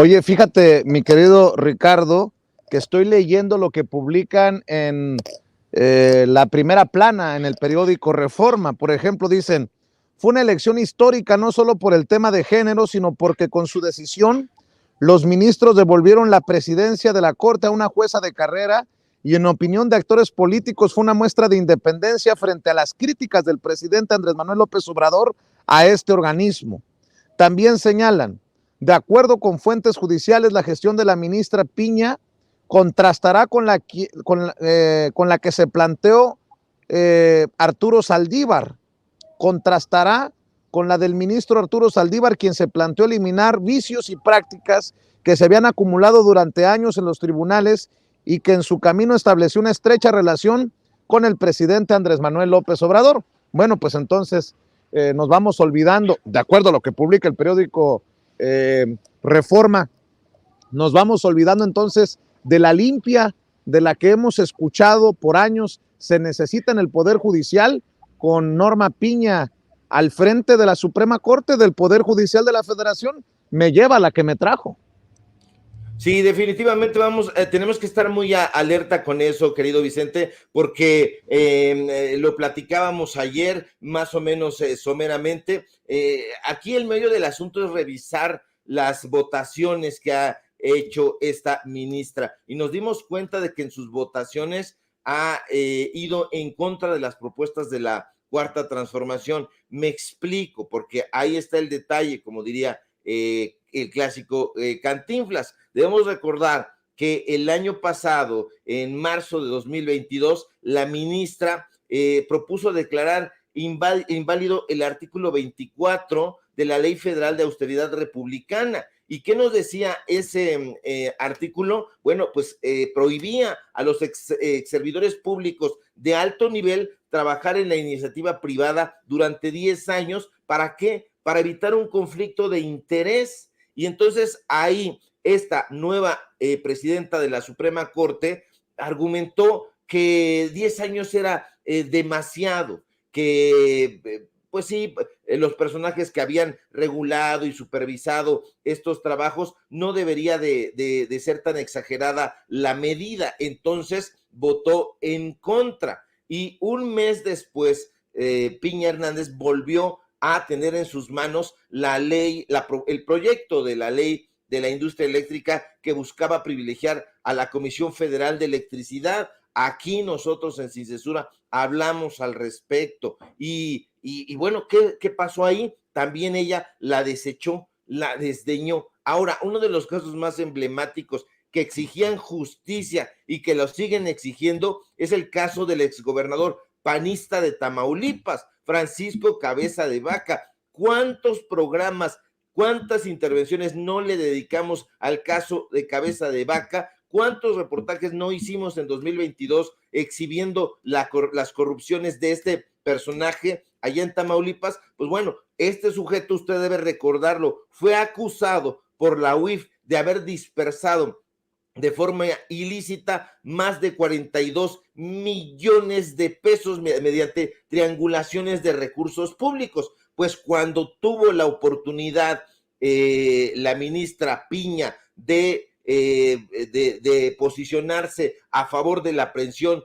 Oye, fíjate, mi querido Ricardo, que estoy leyendo lo que publican en la primera plana en el periódico Reforma. Por ejemplo, dicen, fue una elección histórica no solo por el tema de género, sino porque con su decisión los ministros devolvieron la presidencia de la Corte a una jueza de carrera y en opinión de actores políticos fue una muestra de independencia frente a las críticas del presidente Andrés Manuel López Obrador a este organismo. También señalan, de acuerdo con fuentes judiciales, la gestión de la ministra Piña contrastará con la que se planteó Arturo Saldívar, contrastará con la del ministro Arturo Saldívar, quien se planteó eliminar vicios y prácticas que se habían acumulado durante años en los tribunales y que en su camino estableció una estrecha relación con el presidente Andrés Manuel López Obrador. Bueno, pues entonces nos vamos olvidando, de acuerdo a lo que publica el periódico Reforma, nos vamos olvidando entonces de la limpia de la que hemos escuchado por años. Se necesita en el Poder Judicial con Norma Piña al frente de la Suprema Corte del Poder Judicial de la Federación. Me lleva a la que me trajo. Sí, definitivamente tenemos que estar muy alerta con eso, querido Vicente, porque lo platicábamos ayer más o menos someramente. Aquí el medio del asunto es revisar las votaciones que ha hecho esta ministra y nos dimos cuenta de que en sus votaciones ha ido en contra de las propuestas de la Cuarta Transformación. Me explico, porque ahí está el detalle, como diría el clásico Cantinflas. Debemos recordar que el año pasado, en marzo de 2022, la ministra propuso declarar inválido el artículo 24 de la Ley Federal de Austeridad Republicana. ¿Y qué nos decía ese artículo? Bueno, pues prohibía a los servidores públicos de alto nivel trabajar en la iniciativa privada durante 10 años. ¿Para qué? Para evitar un conflicto de interés. Y entonces ahí esta nueva presidenta de la Suprema Corte argumentó que 10 años era demasiado, que pues sí, los personajes que habían regulado y supervisado estos trabajos no debería de ser tan exagerada la medida. Entonces votó en contra y un mes después Piña Hernández volvió a tener en sus manos la ley, el proyecto de la ley de la industria eléctrica que buscaba privilegiar a la Comisión Federal de Electricidad. Aquí nosotros en Sin Censura hablamos al respecto y bueno, ¿qué pasó ahí? También ella la desechó, la desdeñó. Ahora, uno de los casos más emblemáticos que exigían justicia y que lo siguen exigiendo es el caso del exgobernador panista de Tamaulipas, Francisco Cabeza de Vaca. ¿Cuántos programas, cuántas intervenciones no le dedicamos al caso de Cabeza de Vaca? ¿Cuántos reportajes no hicimos en 2022 exhibiendo las corrupciones de este personaje allá en Tamaulipas? Pues bueno, este sujeto, usted debe recordarlo, fue acusado por la UIF de haber dispersado de forma ilícita más de 42 millones de pesos mediante triangulaciones de recursos públicos. Pues cuando tuvo la oportunidad la ministra Piña de posicionarse a favor de la aprehensión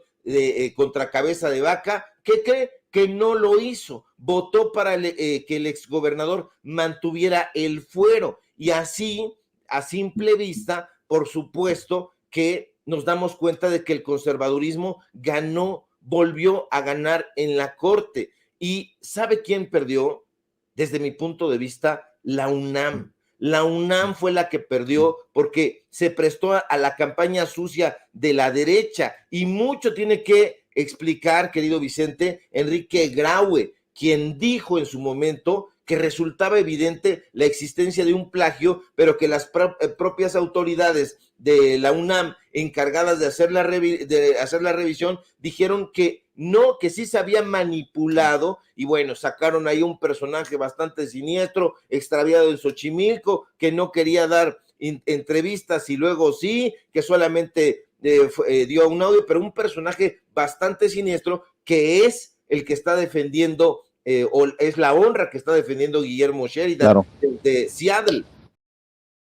contra Cabeza de Vaca, ¿qué cree? Que no lo hizo, votó para que el exgobernador mantuviera el fuero y así, a simple vista, por supuesto que nos damos cuenta de que el conservadurismo ganó, volvió a ganar en la Corte. ¿Y sabe quién perdió? Desde mi punto de vista, la UNAM. La UNAM fue la que perdió porque se prestó a la campaña sucia de la derecha y mucho tiene que explicar, querido Vicente, Enrique Graue, quien dijo en su momento que resultaba evidente la existencia de un plagio, pero que las propias autoridades de la UNAM encargadas de hacer la revisión dijeron que no, que sí se había manipulado y bueno, sacaron ahí un personaje bastante siniestro, extraviado en Xochimilco, que no quería dar entrevistas y luego sí, que solamente dio un audio, pero un personaje bastante siniestro que es el que está defendiendo o es la honra que está defendiendo Guillermo Sheridan, claro, de Seattle.